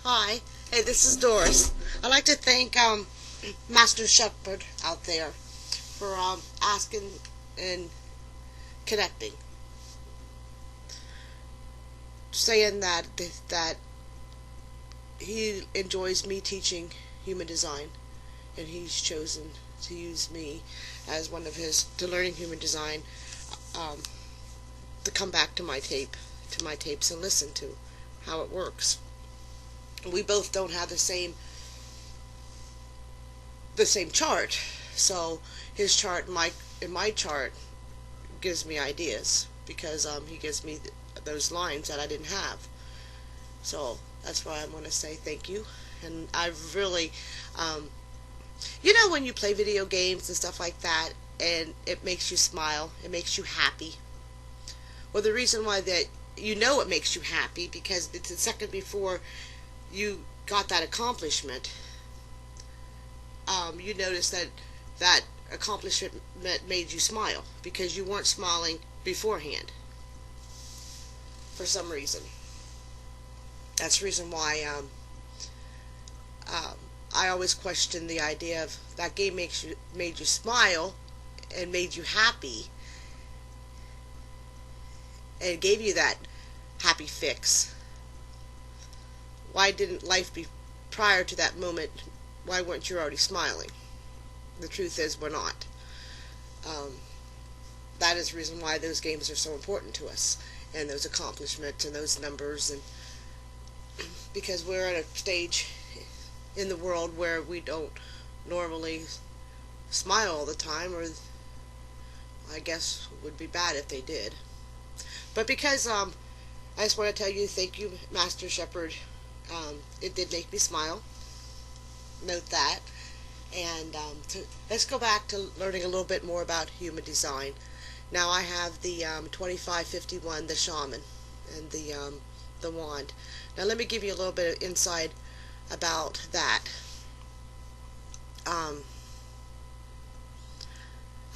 Hi. Hey, this is Doris. I'd like to thank Master Shepherd out there for asking and connecting, saying that he enjoys me teaching human design, and he's chosen to use me as one of his to learning human design, um, to come back to my tapes and listen to how it works. We both don't have the same chart, so his chart and my chart gives me ideas because he gives me those lines that I didn't have. So that's why I want to say thank you. And I really, um, when you play video games and stuff like that, and it makes you smile, it makes you happy. Well, the reason why that it makes you happy because it's a second before you got that accomplishment. You notice that accomplishment made you smile because you weren't smiling beforehand for some reason. That's the reason why um, I always question the idea of that game made you smile and made you happy and gave you that happy fix. Why didn't life be prior to that moment? Why weren't you already smiling? The truth is we're not. Um, that is the reason why those games are so important to us, and those accomplishments and those numbers, and because we're at a stage in the world where we don't normally smile all the time, or I guess it would be bad if they did. But because I just want to tell you thank you, Master Shepherd. It did make me smile. Note that. And let's go back to learning a little bit more about human design. Now I have the 2551, the shaman, and the wand. Now let me give you a little bit of insight about that. I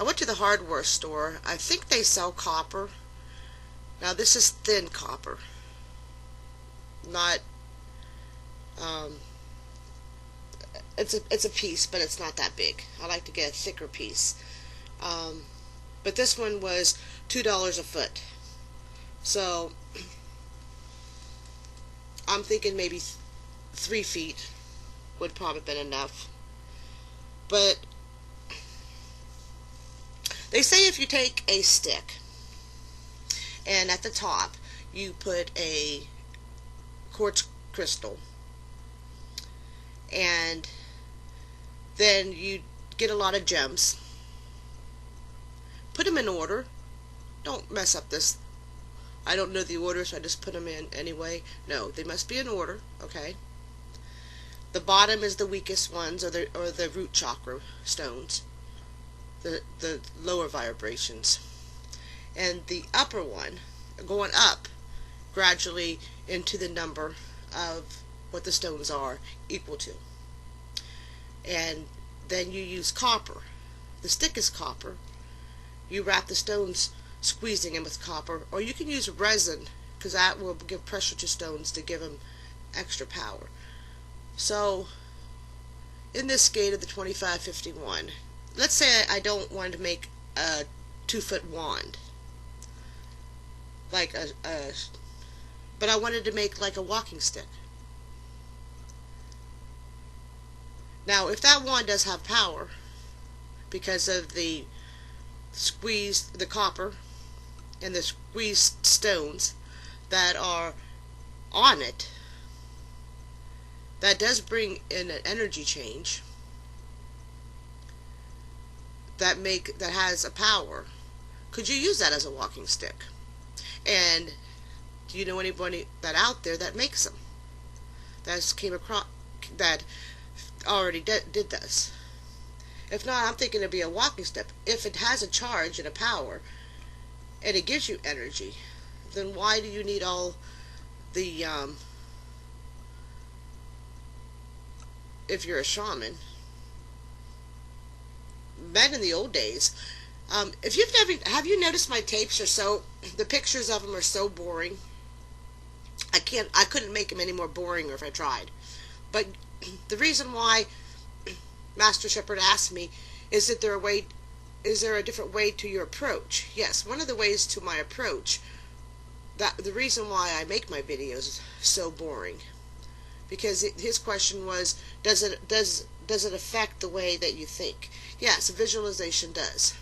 went to the hardware store. I think they sell copper. Now this is thin copper, not it's a piece, but it's not that big. I like to get a thicker piece. But this one was $2 a foot. So I'm thinking maybe 3 feet would probably have been enough. But they say if you take a stick and at the top you put a quartz crystal, and then you get a lot of gems, put them in order. Don't mess up this. I don't know the order, so I just put them in anyway. No, they must be in order. Okay. The bottom is the weakest ones, or the root chakra stones, the lower vibrations, and the upper one going up gradually into the number of what the stones are equal to. And then you use copper. The stick is copper. You wrap the stones squeezing in with copper, or you can use resin because that will give pressure to stones to give them extra power. So in this skate of the 2551, let's say I don't want to make a 2-foot wand, like but I wanted to make like a walking stick. Now, if that wand does have power, because of the copper and the squeezed stones that are on it, that does bring in an energy change that has a power. Could you use that as a walking stick? And do you know anybody that out there that makes them? That came across that already did this. If not, I'm thinking it'd be a walking stick. If it has a charge and a power, and it gives you energy, then why do you need all the if you're a shaman? Men in the old days, if you've never, have you noticed my tapes are the pictures of them are so boring? I I couldn't make them any more boring if I tried. But the reason why Master Shepherd asked me, is there a different way to your approach? Yes, one of the ways to my approach, that the reason why I make my videos so boring, because his question was, does it affect the way that you think? Yes, visualization does.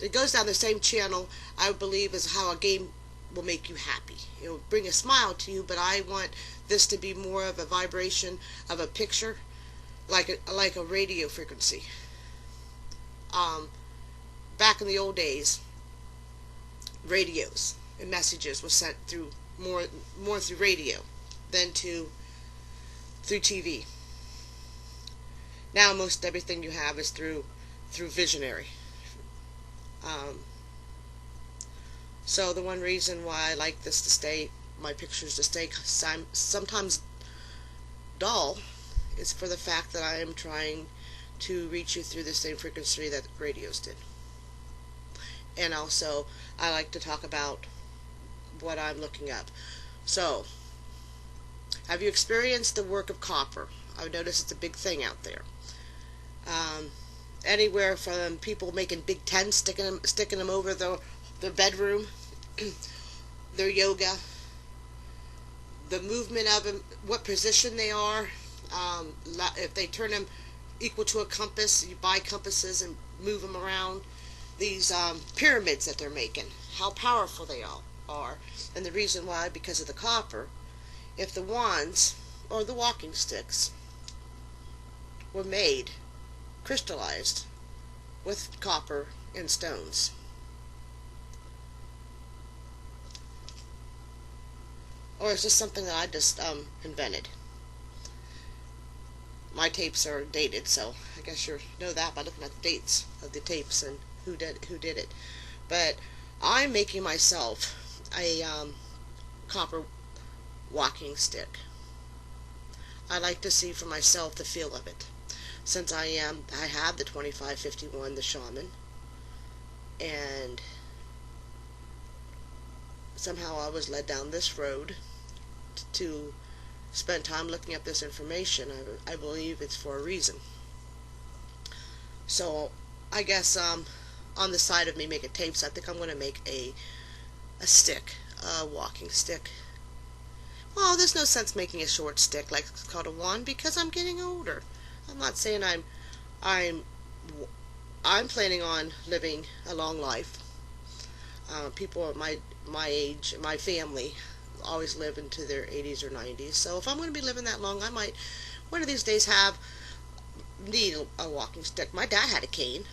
It goes down the same channel, I believe, as how a game will make you happy. It will bring a smile to you, but I want this to be more of a vibration of a picture, like a radio frequency. Back in the old days, radios and messages were sent through more through radio than through TV. Now most everything you have is through visionary. So the one reason why I like this to stay, my pictures to stay sometimes dull, is for the fact that I am trying to reach you through the same frequency that radios did. And also, I like to talk about what I'm looking up. So, have you experienced the work of copper? I've noticed it's a big thing out there. Anywhere from people making big tents, sticking them over their bedroom, their yoga, the movement of them, what position they are. If they turn them equal to a compass, you buy compasses and move them around. These pyramids that they're making, how powerful they all are. And the reason why, because of the copper. If the wands or the walking sticks were made, crystallized with copper and stones, or is this something that I just invented? My tapes are dated, so I guess you know that by looking at the dates of the tapes and who did it. But I'm making myself a copper walking stick. I like to see for myself the feel of it. Since I have the 2551, the Shaman, and somehow I was led down this road to spend time looking up this information. I believe it's for a reason. So I guess on the side of me making tapes, I think I'm going to make a stick, a walking stick. Well, there's no sense making a short stick like it's called a wand, because I'm getting older. I'm not saying I'm planning on living a long life. People at my age, my family, always live into their 80s or 90s. So if I'm going to be living that long, I might one of these days need a walking stick. My dad had a cane.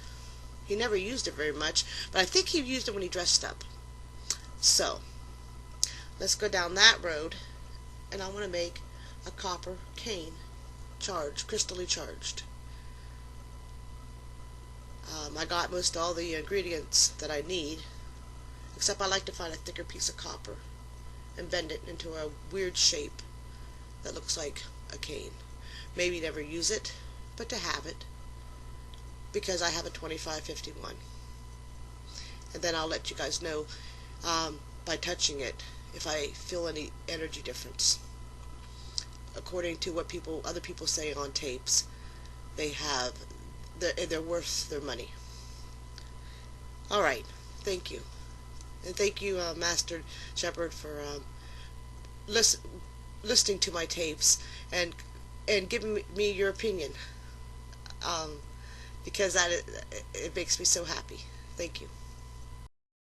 He never used it very much, but I think he used it when he dressed up. So let's go down that road, and I want to make a copper cane, crystally charged. I got most all the ingredients that I need, except I like to find a thicker piece of copper and bend it into a weird shape that looks like a cane. Maybe never use it, but to have it, because I have a 2551. And then I'll let you guys know by touching it if I feel any energy difference. According to what other people say on tapes, they're worth their money. All right, thank you, and thank you, Master Shepherd, for listening to my tapes and giving me your opinion, because it makes me so happy. Thank you.